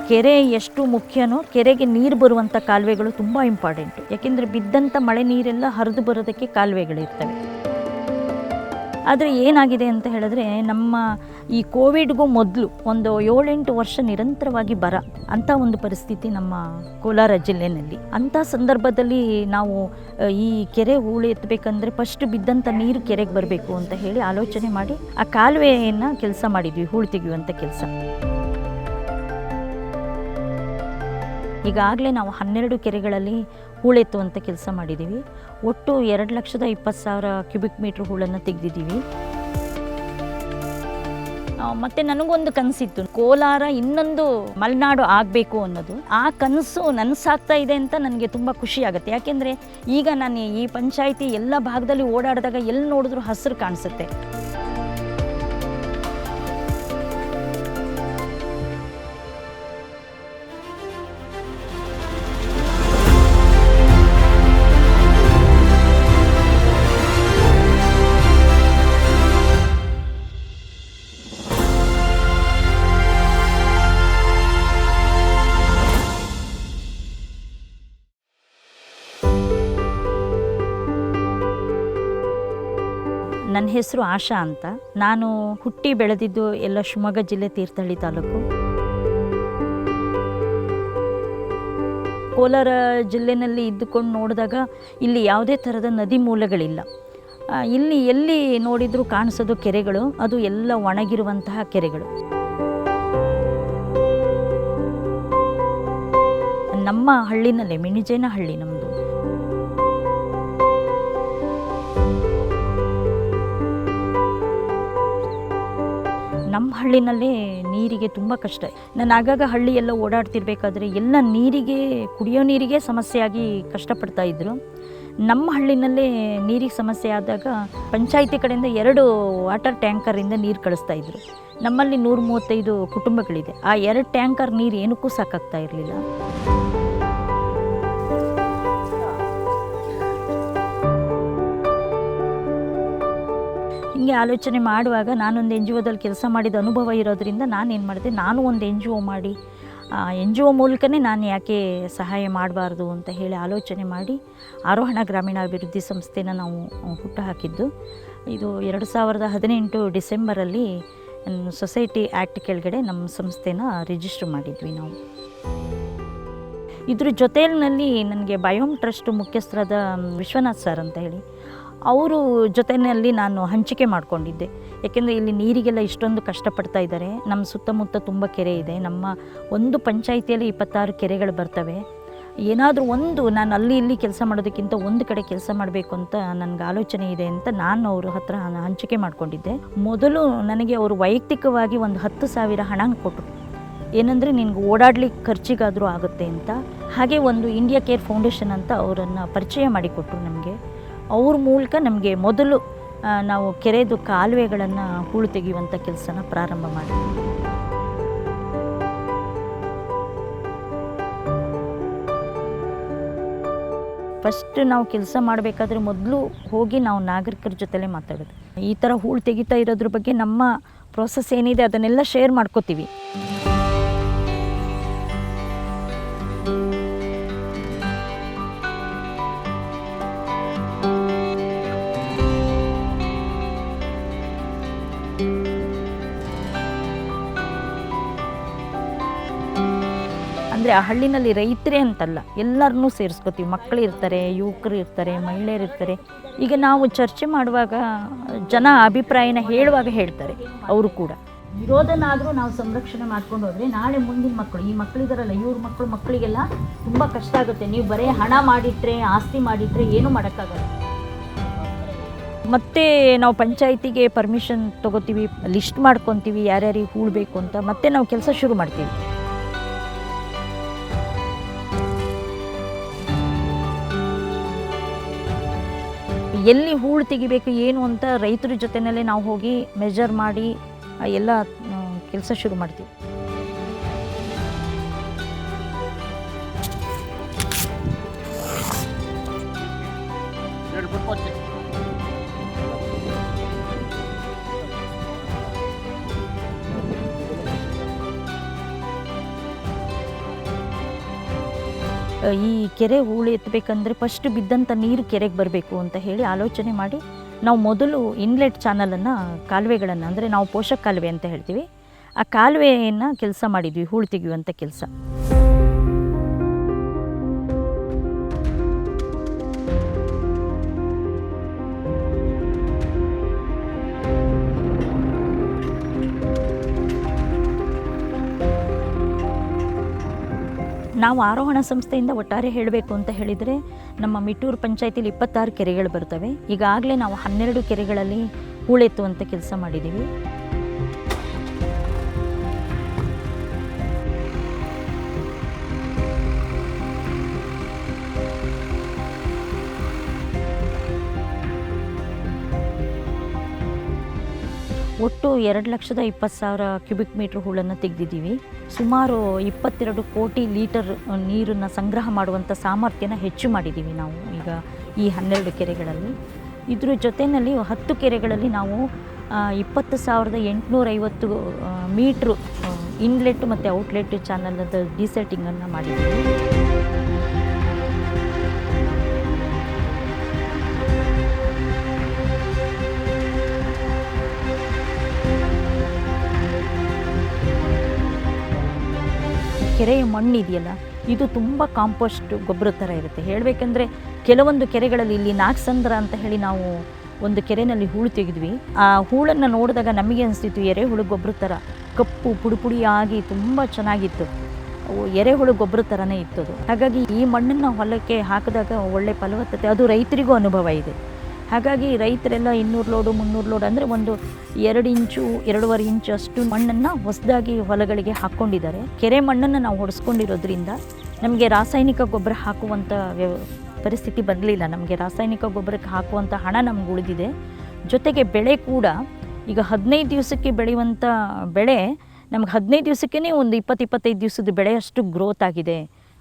ಕೆರೆ ಎಷ್ಟು ಮುಖ್ಯನೋ ಕೆರೆಗೆ ನೀರು ಬರುವಂಥ ಕಾಲುವೆಗಳು ತುಂಬ ಇಂಪಾರ್ಟೆಂಟು. ಯಾಕೆಂದರೆ ಬಿದ್ದಂಥ ಮಳೆ ನೀರೆಲ್ಲ ಹರಿದು ಬರೋದಕ್ಕೆ ಕಾಲುವೆಗಳಿರ್ತವೆ. ಆದರೆ ಏನಾಗಿದೆ ಅಂತ ಹೇಳಿದ್ರೆ, ನಮ್ಮ ಈ ಕೋವಿಡ್ಗೂ ಮೊದಲು ಒಂದು 7-8 ವರ್ಷ ನಿರಂತರವಾಗಿ ಬರ ಅಂಥ ಒಂದು ಪರಿಸ್ಥಿತಿ ನಮ್ಮ ಕೋಲಾರ ಜಿಲ್ಲೆಯಲ್ಲಿ. ಅಂಥ ಸಂದರ್ಭದಲ್ಲಿ ನಾವು ಈ ಕೆರೆ ಹೂಳು ಎತ್ತಬೇಕಂದ್ರೆ ಫಸ್ಟ್ ಬಿದ್ದಂಥ ನೀರು ಕೆರೆಗೆ ಬರಬೇಕು ಅಂತ ಹೇಳಿ ಆಲೋಚನೆ ಮಾಡಿ ಆ ಕಾಲುವೆಯನ್ನು ಕೆಲಸ ಮಾಡಿದ್ವಿ, ಹೂಳು ತೆಗೆಯುವಂಥ ಕೆಲಸ. ಈಗಾಗಲೇ ನಾವು 12 ಕೆರೆಗಳಲ್ಲಿ ಹೂಳೆತ್ತುವಂಥ ಕೆಲಸ ಮಾಡಿದ್ದೀವಿ. ಒಟ್ಟು 2,20,000 ಕ್ಯೂಬಿಕ್ ಮೀಟ್ರ್ ಹೂಳನ್ನು ತೆಗೆದಿದ್ದೀವಿ. ಮತ್ತು ನನಗೊಂದು ಕನಸಿತ್ತು, ಕೋಲಾರ ಇನ್ನೊಂದು ಮಲೆನಾಡು ಆಗಬೇಕು ಅನ್ನೋದು. ಆ ಕನಸು ನನಸಾಗ್ತಾ ಇದೆ ಅಂತ ನನಗೆ ತುಂಬ ಖುಷಿ ಆಗುತ್ತೆ. ಯಾಕೆಂದರೆ ಈಗ ನಾನು ಈ ಪಂಚಾಯಿತಿ ಎಲ್ಲ ಭಾಗದಲ್ಲಿ ಓಡಾಡಿದಾಗ ಎಲ್ಲಿ ನೋಡಿದ್ರೂ ಹಸಿರು ಕಾಣಿಸುತ್ತೆ. ನನ್ನ ಹೆಸರು ಆಶಾ ಅಂತ. ನಾನು ಹುಟ್ಟಿ ಬೆಳೆದಿದ್ದು ಎಲ್ಲ ಶಿವಮೊಗ್ಗ ಜಿಲ್ಲೆ ತೀರ್ಥಹಳ್ಳಿ ತಾಲೂಕು. ಕೋಲಾರ ಜಿಲ್ಲೆಯಲ್ಲಿ ಇದ್ದುಕೊಂಡು ನೋಡಿದಾಗ ಇಲ್ಲಿ ಯಾವುದೇ ಥರದ ನದಿ ಮೂಲಗಳಿಲ್ಲ. ಇಲ್ಲಿ ಎಲ್ಲಿ ನೋಡಿದರೂ ಕಾಣಿಸೋದು ಕೆರೆಗಳು, ಅದು ಎಲ್ಲ ಒಣಗಿರುವಂತಹ ಕೆರೆಗಳು. ನಮ್ಮ ಹಳ್ಳಿನಲ್ಲೇ ಮಿಣಿಜೇನಹಳ್ಳಿ ನಮ್ಮದು. ನಮ್ಮ ಹಳ್ಳಿನಲ್ಲೇ ನೀರಿಗೆ ತುಂಬ ಕಷ್ಟ. ನಾನು ಆಗಾಗ ಹಳ್ಳಿ ಎಲ್ಲ ಓಡಾಡ್ತಿರ್ಬೇಕಾದ್ರೆ ಎಲ್ಲ ನೀರಿಗೆ, ಕುಡಿಯೋ ನೀರಿಗೆ ಸಮಸ್ಯೆಯಾಗಿ ಕಷ್ಟಪಡ್ತಾಯಿದ್ರು. ನಮ್ಮ ಹಳ್ಳಿನಲ್ಲೇ ನೀರಿಗೆ ಸಮಸ್ಯೆ ಆದಾಗ ಪಂಚಾಯಿತಿ ಕಡೆಯಿಂದ 2 ವಾಟರ್ ಟ್ಯಾಂಕರಿಂದ ನೀರು ಕಳಿಸ್ತಾಯಿದ್ರು. ನಮ್ಮಲ್ಲಿ 135 ಕುಟುಂಬಗಳಿದೆ. ಆ 2 ಟ್ಯಾಂಕರ್ ನೀರು ಏನಕ್ಕೂ ಸಾಕಾಗ್ತಾ ಇರಲಿಲ್ಲ. ಹಿಂಗೆ ಆಲೋಚನೆ ಮಾಡುವಾಗ ನಾನೊಂದು NGOದಲ್ಲಿ ಕೆಲಸ ಮಾಡಿದ ಅನುಭವ ಇರೋದ್ರಿಂದ ನಾನೇನು ಮಾಡಿದೆ, ನಾನು ಒಂದು NGO ಮಾಡಿ NGO ಮೂಲಕನೇ ನಾನು ಯಾಕೆ ಸಹಾಯ ಮಾಡಬಾರ್ದು ಅಂತ ಹೇಳಿ ಆಲೋಚನೆ ಮಾಡಿ ಆರೋಹಣ ಗ್ರಾಮೀಣಾಭಿವೃದ್ಧಿ ಸಂಸ್ಥೆನ ನಾವು ಹುಟ್ಟು ಹಾಕಿದ್ದು. ಇದು 2018 ಡಿಸೆಂಬರಲ್ಲಿ ಸೊಸೈಟಿ ಆ್ಯಕ್ಟ್ ಕೆಳಗಡೆ ನಮ್ಮ ಸಂಸ್ಥೆನ ರಿಜಿಸ್ಟರ್ ಮಾಡಿದ್ವಿ ನಾವು. ಇದ್ರ ಜೊತೆಯಲ್ಲಿ ನನಗೆ ಬಯೋಮ್ ಟ್ರಸ್ಟ್ ಮುಖ್ಯಸ್ಥರಾದ ವಿಶ್ವನಾಥ್ ಸರ್ ಅಂತ ಹೇಳಿ, ಅವರು ಜೊತೆಯಲ್ಲಿ ನಾನು ಹಂಚಿಕೆ ಮಾಡಿಕೊಂಡಿದ್ದೆ. ಏಕೆಂದರೆ ಇಲ್ಲಿ ನೀರಿಗೆಲ್ಲ ಇಷ್ಟೊಂದು ಕಷ್ಟಪಡ್ತಾ ಇದ್ದಾರೆ. ನಮ್ಮ ಸುತ್ತಮುತ್ತ ತುಂಬ ಕೆರೆ ಇದೆ. ನಮ್ಮ ಒಂದು ಪಂಚಾಯಿತಿಯಲ್ಲಿ 26 ಕೆರೆಗಳು ಬರ್ತವೆ. ಏನಾದರೂ ಒಂದು ನಾನು ಅಲ್ಲಿ ಇಲ್ಲಿ ಕೆಲಸ ಮಾಡೋದಕ್ಕಿಂತ ಒಂದು ಕಡೆ ಕೆಲಸ ಮಾಡಬೇಕು ಅಂತ ನನಗೆ ಆಲೋಚನೆ ಇದೆ ಅಂತ ನಾನು ಅವ್ರ ಹತ್ರ ಹಂಚಿಕೆ ಮಾಡಿಕೊಂಡಿದ್ದೆ. ಮೊದಲು ನನಗೆ ಅವರು ವೈಯಕ್ತಿಕವಾಗಿ ಒಂದು 10,000 ಹಣ ಕೊಟ್ಟರು. ಏನಂದರೆ ನಿನಗೆ ಓಡಾಡ್ಲಿಕ್ಕೆ ಖರ್ಚಿಗಾದರೂ ಆಗುತ್ತೆ ಅಂತ. ಹಾಗೆ ಒಂದು ಇಂಡಿಯಾ ಕೇರ್ ಫೌಂಡೇಶನ್ ಅಂತ ಅವರನ್ನು ಪರಿಚಯ ಮಾಡಿಕೊಟ್ರು ನಮಗೆ. ಅವ್ರ ಮೂಲಕ ನಮಗೆ ಮೊದಲು ನಾವು ಕೆರೆದು ಕಾಲುವೆಗಳನ್ನು ಹೂಳು ತೆಗೆಯುವಂಥ ಕೆಲಸನ ಪ್ರಾರಂಭ ಮಾಡಿದ್ವಿ. ಫಸ್ಟ್ ನಾವು ಕೆಲಸ ಮಾಡಬೇಕಾದ್ರೆ ಮೊದಲು ಹೋಗಿ ನಾವು ನಾಗರಿಕರ ಜೊತೆಲೇ ಮಾತಾಡೋದು. ಈ ಥರ ಹೂಳು ತೆಗಿತಾ ಇರೋದ್ರ ಬಗ್ಗೆ ನಮ್ಮ ಪ್ರೋಸೆಸ್ ಏನಿದೆ ಅದನ್ನೆಲ್ಲ ಶೇರ್ ಮಾಡ್ಕೋತೀವಿ. ಅಂದರೆ ಆ ಹಳ್ಳಿನಲ್ಲಿ ರೈತರೇ ಅಂತಲ್ಲ, ಎಲ್ಲರನ್ನೂ ಸೇರಿಸ್ಕೋತೀವಿ. ಮಕ್ಕಳು ಇರ್ತಾರೆ, ಯುವಕರು ಇರ್ತಾರೆ, ಮಹಿಳೆಯರು ಇರ್ತಾರೆ. ಈಗ ನಾವು ಚರ್ಚೆ ಮಾಡುವಾಗ ಜನ ಅಭಿಪ್ರಾಯನ ಹೇಳುವಾಗ ಹೇಳ್ತಾರೆ ಅವರು ಕೂಡ. ವಿರೋಧನಾದರೂ ನಾವು ಸಂರಕ್ಷಣೆ ಮಾಡ್ಕೊಂಡು ಹೋದರೆ ನಾಳೆ ಮುಂದಿನ ಮಕ್ಕಳು, ಈ ಮಕ್ಕಳಿದಾರಲ್ಲ ಇವ್ರ ಮಕ್ಕಳಿಗೆಲ್ಲ ತುಂಬ ಕಷ್ಟ ಆಗುತ್ತೆ. ನೀವು ಬರೀ ಹಣ ಮಾಡಿಟ್ರೆ, ಆಸ್ತಿ ಮಾಡಿಟ್ರೆ ಏನೂ ಮಾಡೋಕ್ಕಾಗಲ್ಲ. ಮತ್ತು ನಾವು ಪಂಚಾಯಿತಿಗೆ ಪರ್ಮಿಷನ್ ತೊಗೋತೀವಿ, ಲಿಸ್ಟ್ ಮಾಡ್ಕೊತೀವಿ ಯಾರ್ಯಾರಿಗೆ ಹೂಳು ಬೇಕು ಅಂತ. ಮತ್ತೆ ನಾವು ಕೆಲಸ ಶುರು ಮಾಡ್ತೀವಿ. ಎಲ್ಲಿ ಹೂಳು ತೆಗಿಬೇಕು ಏನು ಅಂತ ರೈತರ ಜೊತೆಯಲ್ಲೇ ನಾವು ಹೋಗಿ ಮೆಜರ್ ಮಾಡಿ ಎಲ್ಲ ಕೆಲಸ ಶುರು ಮಾಡ್ತೀವಿ. ಈ ಕೆರೆ ಹೂಳು ಎತ್ತಬೇಕಂದ್ರೆ ಫಸ್ಟ್ ಬಿದ್ದಂಥ ನೀರು ಕೆರೆಗೆ ಬರಬೇಕು ಅಂತ ಹೇಳಿ ಆಲೋಚನೆ ಮಾಡಿ ನಾವು ಮೊದಲು ಇನ್ಲೆಟ್ ಚಾನಲನ್ನು, ಕಾಲುವೆಗಳನ್ನು, ಅಂದರೆ ನಾವು ಪೋಷಕ ಕಾಲುವೆ ಅಂತ ಹೇಳ್ತೀವಿ, ಆ ಕಾಲುವೆಯನ್ನು ಕೆಲಸ ಮಾಡಿದ್ವಿ, ಹೂಳು ತೆಗೆಯುವಂಥ ಕೆಲಸ. ನಾವು ಆರೋಹಣ ಸಂಸ್ಥೆಯಿಂದ ಒಟ್ಟಾರೆ ಹೇಳಬೇಕು ಅಂತ ಹೇಳಿದರೆ ನಮ್ಮ ಮಿಟ್ಟೂರು ಪಂಚಾಯತಿಲಿ 26 ಕೆರೆಗಳು ಬರ್ತವೆ. ಈಗಾಗಲೇ ನಾವು 12 ಕೆರೆಗಳಲ್ಲಿ ಹೂಳೆತ್ತುವಂಥ ಕೆಲಸ ಮಾಡಿದ್ದೀವಿ. ಒಟ್ಟು 2,20,000 ಕ್ಯೂಬಿಕ್ ಮೀಟ್ರ್ ಹೂಳನ್ನು ತೆಗೆದಿದ್ದೀವಿ. ಸುಮಾರು 22 ಕೋಟಿ ಲೀಟರ್ ನೀರನ್ನು ಸಂಗ್ರಹ ಮಾಡುವಂಥ ಸಾಮರ್ಥ್ಯನ ಹೆಚ್ಚು ಮಾಡಿದ್ದೀವಿ ನಾವು ಈಗ ಈ 12 ಕೆರೆಗಳಲ್ಲಿ. ಇದ್ರ ಜೊತೆಯಲ್ಲಿ 10 ಕೆರೆಗಳಲ್ಲಿ ನಾವು 20,850 ಮೀಟ್ರು ಇನ್ಲೆಟ್ ಮತ್ತು ಔಟ್ಲೆಟ್ ಚಾನಲ್ದ ಡಿಸೆಲ್ಟಿಂಗನ್ನು ಮಾಡಿದ್ದೀವಿ. ಕೆರೆಯ ಮಣ್ಣು ಇದೆಯಲ್ಲ, ಇದು ತುಂಬ ಕಾಂಪೋಸ್ಟ್ ಗೊಬ್ಬರ ಥರ ಇರುತ್ತೆ. ಹೇಳಬೇಕಂದ್ರೆ ಕೆಲವೊಂದು ಕೆರೆಗಳಲ್ಲಿ, ಇಲ್ಲಿ ನಾಗಸಂದ್ರ ಅಂತ ಹೇಳಿ ನಾವು ಒಂದು ಕೆರೆಯಲ್ಲಿ ಹೂಳು ತೆಗೆದ್ವಿ. ಆ ಹೂಳನ್ನು ನೋಡಿದಾಗ ನಮಗೆ ಅನಿಸ್ತಿತ್ತು ಎರೆಹುಳು ಗೊಬ್ಬರ ಥರ, ಕಪ್ಪು ಪುಡಿಯಾಗಿ ತುಂಬ ಚೆನ್ನಾಗಿತ್ತು. ಎರೆಹುಳು ಗೊಬ್ಬರ ಥರನೇ ಇತ್ತು ಅದು. ಹಾಗಾಗಿ ಈ ಮಣ್ಣನ್ನು ಹೊಲಕ್ಕೆ ಹಾಕಿದಾಗ ಒಳ್ಳೆ ಫಲವತ್ತತೆ, ಅದು ರೈತರಿಗೂ ಅನುಭವ ಇದೆ. ಹಾಗಾಗಿ ರೈತರೆಲ್ಲ 200 ಲೋಡು 300 ಲೋಡ್ ಅಂದರೆ ಒಂದು 2 ಇಂಚು 2.5 ಇಂಚು ಅಷ್ಟು ಮಣ್ಣನ್ನು ಹೊಸದಾಗಿ ಹೊಲಗಳಿಗೆ ಹಾಕ್ಕೊಂಡಿದ್ದಾರೆ. ಕೆರೆ ಮಣ್ಣನ್ನು ನಾವು ಹೊಡೆಸ್ಕೊಂಡಿರೋದ್ರಿಂದ ನಮಗೆ ರಾಸಾಯನಿಕ ಗೊಬ್ಬರ ಹಾಕುವಂಥ ಪರಿಸ್ಥಿತಿ ಬರಲಿಲ್ಲ. ನಮಗೆ ರಾಸಾಯನಿಕ ಗೊಬ್ಬರಕ್ಕೆ ಹಾಕುವಂಥ ಹಣ ನಮ್ಗೆ ಉಳಿದಿದೆ. ಜೊತೆಗೆ ಬೆಳೆ ಕೂಡ ಈಗ 15 ದಿವಸಕ್ಕೆ ಬೆಳೆಯುವಂಥ ಬೆಳೆ ನಮ್ಗೆ 15 ದಿವಸಕ್ಕೇ ಒಂದು 20-25 ದಿವಸದ ಬೆಳೆ ಅಷ್ಟು ಗ್ರೋತ್ ಆಗಿದೆ.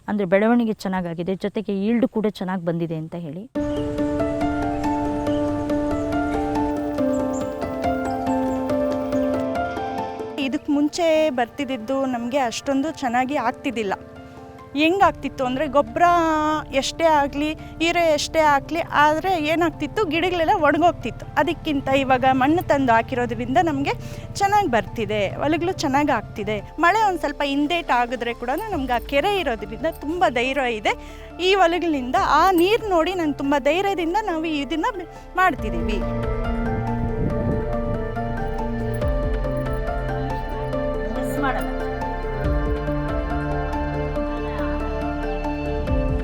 ಅಂದರೆ ಬೆಳವಣಿಗೆ ಚೆನ್ನಾಗಾಗಿದೆ. ಜೊತೆಗೆ ಈಲ್ಡ್ ಕೂಡ ಚೆನ್ನಾಗಿ ಬಂದಿದೆ ಅಂತ ಹೇಳಿ. ಇದಕ್ಕೆ ಮುಂಚೆ ಬರ್ತಿದ್ದಿದ್ದು ನಮಗೆ ಅಷ್ಟೊಂದು ಚೆನ್ನಾಗಿ ಆಗ್ತಿದ್ದಿಲ್ಲ. ಹೆಂಗಾಗ್ತಿತ್ತು ಅಂದರೆ ಗೊಬ್ಬರ ಎಷ್ಟೇ ಆಗಲಿ, ಹೀರೆ ಎಷ್ಟೇ ಹಾಕಲಿ, ಆದರೆ ಏನಾಗ್ತಿತ್ತು, ಗಿಡಗಳೆಲ್ಲ ಒಣಗೋಗ್ತಿತ್ತು. ಅದಕ್ಕಿಂತ ಇವಾಗ ಮಣ್ಣು ತಂದು ಹಾಕಿರೋದ್ರಿಂದ ನಮಗೆ ಚೆನ್ನಾಗಿ ಬರ್ತಿದೆ, ಹೊಲಗಳು ಚೆನ್ನಾಗಿ ಆಗ್ತಿದೆ. ಮಳೆ ಒಂದು ಸ್ವಲ್ಪ ಹಿಂದೇಟ್ ಆಗಿದ್ರೆ ಕೂಡ ನಮ್ಗೆ ಆ ಕೆರೆ ಇರೋದ್ರಿಂದ ತುಂಬ ಧೈರ್ಯ ಇದೆ. ಈ ಹೊಲಗಳಿಂದ ಆ ನೀರು ನೋಡಿ ನಾನು ತುಂಬ ಧೈರ್ಯದಿಂದ ನಾವು ಇದನ್ನು ಮಾಡ್ತಿದ್ದೀವಿ.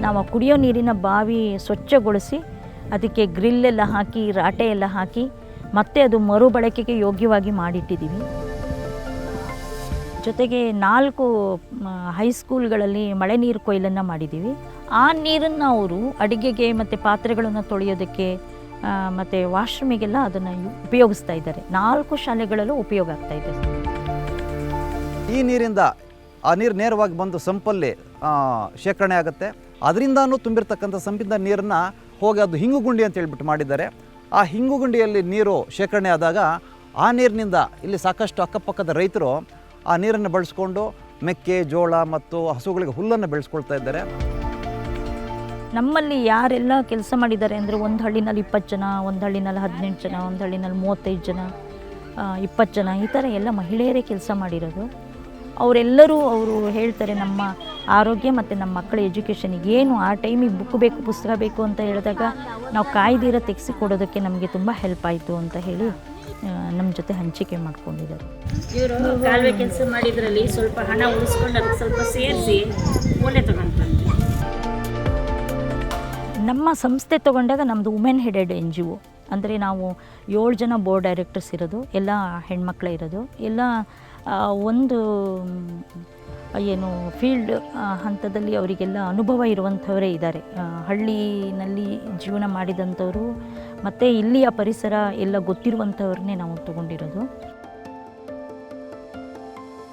ನಾವು ಕುಡಿಯೋ ನೀರಿನ ಬಾವಿ ಸ್ವಚ್ಛಗೊಳಿಸಿ ಅದಕ್ಕೆ ಗ್ರಿಲ್ಲೆಲ್ಲ ಹಾಕಿ, ರಾಟೆ ಎಲ್ಲ ಹಾಕಿ, ಮತ್ತೆ ಅದು ಮರುಬಳಕೆಗೆ ಯೋಗ್ಯವಾಗಿ ಮಾಡಿಟ್ಟಿದ್ದೀವಿ. ಜೊತೆಗೆ 4 ಹೈಸ್ಕೂಲ್ಗಳಲ್ಲಿ ಮಳೆ ನೀರು ಕೊಯ್ಲನ್ನು ಮಾಡಿದ್ದೀವಿ. ಆ ನೀರನ್ನು ಅವರು ಅಡುಗೆಗೆ ಮತ್ತು ಪಾತ್ರೆಗಳನ್ನು ತೊಳೆಯೋದಕ್ಕೆ ಮತ್ತು ವಾಶ್ರೂಮಿಗೆಲ್ಲ ಅದನ್ನು ಉಪಯೋಗಿಸ್ತಾ ಇದ್ದಾರೆ. 4 ಶಾಲೆಗಳಲ್ಲೂ ಉಪಯೋಗ ಆಗ್ತಾ ಇದೆ. ಈ ನೀರಿಂದ ಆ ನೀರು ನೇರವಾಗಿ ಬಂದು ಸಂಪಲ್ಲಿ ಶೇಖರಣೆ ಆಗುತ್ತೆ. ಅದರಿಂದನೂ ತುಂಬಿರ್ತಕ್ಕಂಥ ಸಂಪಿಂದ ನೀರನ್ನು ಹೋಗಿ ಅದು ಹಿಂಗುಗುಂಡಿ ಅಂತ ಹೇಳ್ಬಿಟ್ಟು ಮಾಡಿದ್ದಾರೆ. ಆ ಹಿಂಗುಗುಂಡಿಯಲ್ಲಿ ನೀರು ಶೇಖರಣೆ ಆದಾಗ ಆ ನೀರಿನಿಂದ ಇಲ್ಲಿ ಸಾಕಷ್ಟು ಅಕ್ಕಪಕ್ಕದ ರೈತರು ಆ ನೀರನ್ನು ಬಳಸ್ಕೊಂಡು ಮೆಕ್ಕೆ, ಜೋಳ ಮತ್ತು ಹಸುಗಳಿಗೆ ಹುಲ್ಲನ್ನು ಬೆಳೆಸ್ಕೊಳ್ತಾ ಇದ್ದಾರೆ. ನಮ್ಮಲ್ಲಿ ಯಾರೆಲ್ಲ ಕೆಲಸ ಮಾಡಿದ್ದಾರೆ ಅಂದರೆ ಒಂದು ಹಳ್ಳಿನಲ್ಲಿ 20 ಜನ, ಒಂದು ಹಳ್ಳಿನಲ್ಲಿ 18 ಜನ, ಒಂದು ಹಳ್ಳಿನಲ್ಲಿ 35 ಜನ, 20 ಜನ, ಈ ಥರ ಎಲ್ಲ ಮಹಿಳೆಯರೇ ಕೆಲಸ ಮಾಡಿರೋದು. ಅವರು ಹೇಳ್ತಾರೆ ನಮ್ಮ ಆರೋಗ್ಯ ಮತ್ತು ನಮ್ಮ ಮಕ್ಕಳ ಎಜುಕೇಷನಿಗೆ ಏನು ಆ ಟೈಮಿಗೆ ಬುಕ್ ಬೇಕು, ಪುಸ್ತಕ ಬೇಕು ಅಂತ ಹೇಳಿದಾಗ ನಾವು ಕಾಯ್ದಿರ ತೆಗೆಸಿ ಕೊಡೋದಕ್ಕೆ ನಮಗೆ ತುಂಬ ಹೆಲ್ಪ್ ಆಯಿತು ಅಂತ ಹೇಳಿ ನಮ್ಮ ಜೊತೆ ಹಂಚಿಕೆ ಮಾಡ್ಕೊಂಡಿದ್ದಾರೆ. ಇವರು ಕಾಲುವೆ ಕೆಲಸ ಮಾಡಿದ್ರಲ್ಲಿ ಸ್ವಲ್ಪ ಹಣ ಉಳಿಸ್ಕೊಂಡು ಅದಕ್ಕೆ ಸ್ವಲ್ಪ ಸೇರಿಸಿ ಓಲೆ ತಗೊಂಡ್ರು. ನಮ್ಮ ಸಂಸ್ಥೆ ತೊಗೊಂಡಾಗ ನಮ್ಮದು ವುಮೆನ್ ಹೆಡೆಡ್ NGO. ಅಂದರೆ ನಾವು 7 ಜನ ಬೋರ್ಡ್ ಡೈರೆಕ್ಟರ್ಸ್ ಇರೋದು, ಎಲ್ಲ ಹೆಣ್ಮಕ್ಳೇ ಇರೋದು. ಎಲ್ಲ ಒಂದು ಏನು ಫೀಲ್ಡ್ ಹಂತದಲ್ಲಿ ಅವರಿಗೆಲ್ಲ ಅನುಭವ ಇರುವಂಥವರೇ ಇದ್ದಾರೆ. ಹಳ್ಳಿನಲ್ಲಿ ಜೀವನ ಮಾಡಿದಂಥವರು ಮತ್ತು ಇಲ್ಲಿಯ ಪರಿಸರ ಎಲ್ಲ ಗೊತ್ತಿರುವಂಥವ್ರನ್ನೇ ನಾವು ತಗೊಂಡಿರೋದು.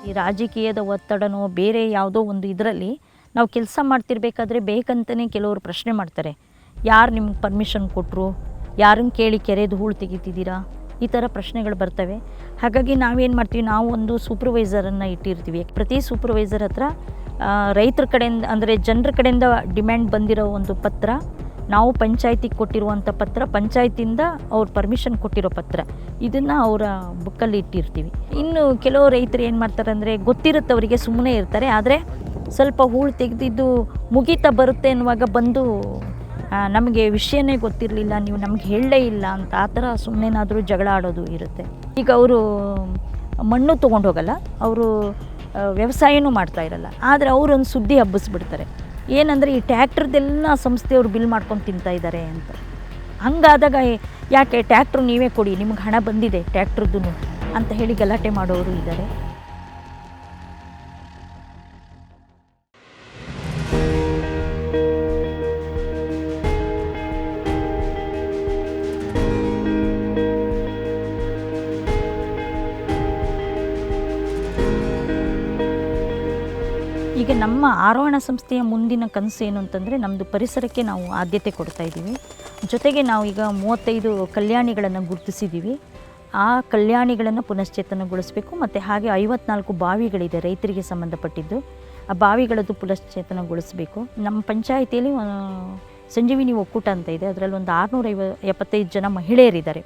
ಈ ರಾಜಕೀಯದ ಒತ್ತಡನೋ ಬೇರೆ ಯಾವುದೋ ಒಂದು ಇದರಲ್ಲಿ ನಾವು ಕೆಲಸ ಮಾಡ್ತಿರ್ಬೇಕಾದ್ರೆ ಬೇಕಂತಲೇ ಕೆಲವರು ಪ್ರಶ್ನೆ ಮಾಡ್ತಾರೆ, ಯಾರು ನಿಮ್ಗೆ ಪರ್ಮಿಷನ್ ಕೊಟ್ಟರು, ಯಾರನ್ನು ಕೇಳಿ ಕೆರೆದು ಹೂಳು ತೆಗಿತಿದ್ದೀರಾ, ಈ ಥರ ಪ್ರಶ್ನೆಗಳು ಬರ್ತವೆ. ಹಾಗಾಗಿ ನಾವೇನು ಮಾಡ್ತೀವಿ, ನಾವು ಒಂದು ಸೂಪರ್ವೈಸರನ್ನು ಇಟ್ಟಿರ್ತೀವಿ. ಪ್ರತಿ ಸೂಪರ್ವೈಸರ್ ಹತ್ರ ರೈತರ ಕಡೆಯಿಂದ ಅಂದರೆ ಜನರ ಕಡೆಯಿಂದ ಡಿಮ್ಯಾಂಡ್ ಬಂದಿರೋ ಒಂದು ಪತ್ರ, ನಾವು ಪಂಚಾಯತಿಗೆ ಕೊಟ್ಟಿರುವಂಥ ಪತ್ರ, ಪಂಚಾಯತಿಯಿಂದ ಅವ್ರು ಪರ್ಮಿಷನ್ ಕೊಟ್ಟಿರೋ ಪತ್ರ, ಇದನ್ನು ಅವರ ಬುಕ್ಕಲ್ಲಿ ಇಟ್ಟಿರ್ತೀವಿ. ಇನ್ನು ಕೆಲವು ರೈತರು ಏನು ಮಾಡ್ತಾರೆ ಅಂದರೆ ಗೊತ್ತಿರುತ್ತೆ ಅವರಿಗೆ, ಸುಮ್ಮನೆ ಇರ್ತಾರೆ. ಆದರೆ ಸ್ವಲ್ಪ ಹೂಳು ತೆಗೆದಿದ್ದು ಮುಗೀತಾ ಬರುತ್ತೆ ಅನ್ನುವಾಗ ಬಂದು ನಮಗೆ ವಿಷಯನೇ ಗೊತ್ತಿರಲಿಲ್ಲ, ನೀವು ನಮ್ಗೆ ಹೇಳಲೇ ಇಲ್ಲ ಅಂತ ಆ ಥರ ಸುಮ್ಮನೆನಾದರೂ ಜಗಳ ಆಡೋದು ಇರುತ್ತೆ. ಈಗ ಅವರು ಮಣ್ಣು ತೊಗೊಂಡು ಹೋಗಲ್ಲ, ಅವರು ವ್ಯವಸಾಯನೂ ಮಾಡ್ತಾ ಇರಲ್ಲ, ಆದರೆ ಅವರೊಂದು ಸುದ್ದಿ ಹಬ್ಬಿಸ್ಬಿಡ್ತಾರೆ. ಏನಂದರೆ ಈ ಟ್ಯಾಕ್ಟ್ರದ್ದೆಲ್ಲ ಸಂಸ್ಥೆಯವರು ಬಿಲ್ ಮಾಡ್ಕೊಂಡು ತಿಂತಾ ಇದ್ದಾರೆ ಅಂತ. ಹಂಗಾದಾಗ ಯಾಕೆ ಟ್ಯಾಕ್ಟ್ರು ನೀವೇ ಕೊಡಿ, ನಿಮ್ಗೆ ಹಣ ಬಂದಿದೆ ಟ್ಯಾಕ್ಟ್ರದ್ದು ಅಂತ ಹೇಳಿ ಗಲಾಟೆ ಮಾಡೋರು ಇದ್ದಾರೆ. ಈಗ ನಮ್ಮ ಆರೋಹಣ ಸಂಸ್ಥೆಯ ಮುಂದಿನ ಕನಸು ಏನು ಅಂತಂದರೆ, ನಮ್ಮದು ಪರಿಸರಕ್ಕೆ ನಾವು ಆದ್ಯತೆ ಕೊಡ್ತಾ ಇದ್ದೀವಿ. ಜೊತೆಗೆ ನಾವು ಈಗ 35 ಕಲ್ಯಾಣಿಗಳನ್ನು ಗುರುತಿಸಿದ್ದೀವಿ. ಆ ಕಲ್ಯಾಣಿಗಳನ್ನು ಪುನಶ್ಚೇತನಗೊಳಿಸಬೇಕು. ಮತ್ತು ಹಾಗೆ 54 ಬಾವಿಗಳಿದೆ ರೈತರಿಗೆ ಸಂಬಂಧಪಟ್ಟಿದ್ದು, ಆ ಬಾವಿಗಳದ್ದು ಪುನಶ್ಚೇತನಗೊಳಿಸಬೇಕು. ನಮ್ಮ ಪಂಚಾಯಿತಿಯಲ್ಲಿ ಸಂಜೀವಿನಿ ಒಕ್ಕೂಟ ಅಂತ ಇದೆ, ಅದರಲ್ಲಿ ಒಂದು 675 ಜನ ಮಹಿಳೆಯರಿದ್ದಾರೆ.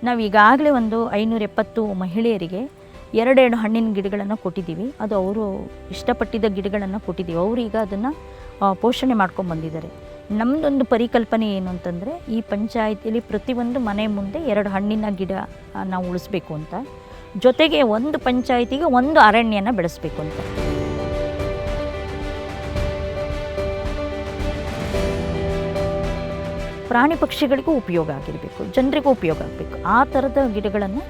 ನಾವು ಈಗಾಗಲೇ ಒಂದು 570 ಮಹಿಳೆಯರಿಗೆ 2 ಹಣ್ಣಿನ ಗಿಡಗಳನ್ನು ಕೊಟ್ಟಿದ್ದೀವಿ. ಅದು ಅವರು ಇಷ್ಟಪಟ್ಟಿದ್ದ ಗಿಡಗಳನ್ನು ಕೊಟ್ಟಿದ್ದೀವಿ. ಅವರು ಈಗ ಅದನ್ನು ಪೋಷಣೆ ಮಾಡ್ಕೊಂಡು ಬಂದಿದ್ದಾರೆ. ನಮ್ಮದೊಂದು ಪರಿಕಲ್ಪನೆ ಏನು ಅಂತಂದರೆ, ಈ ಪಂಚಾಯಿತಿಯಲ್ಲಿ ಪ್ರತಿಯೊಂದು ಮನೆ ಮುಂದೆ 2 ಹಣ್ಣಿನ ಗಿಡ ನಾವು ಉಳಿಸ್ಬೇಕು ಅಂತ, ಜೊತೆಗೆ ಒಂದು ಪಂಚಾಯಿತಿಗೆ 1 ಅರಣ್ಯನ ಬೆಳೆಸಬೇಕು ಅಂತ. ಪ್ರಾಣಿ ಪಕ್ಷಿಗಳಿಗೂ ಉಪಯೋಗ ಆಗಿರಬೇಕು, ಜನರಿಗೂ ಉಪಯೋಗ ಆಗಬೇಕು. ಆ ಥರದ ಗಿಡಗಳನ್ನು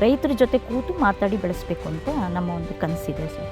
ರೈತರ ಜೊತೆ ಕೂತು ಮಾತಾಡಿ ಬೆಳೆಸಬೇಕು ಅಂತ ನಮ್ಮ ಒಂದು ಕನಸಿದೆ ಸರ್.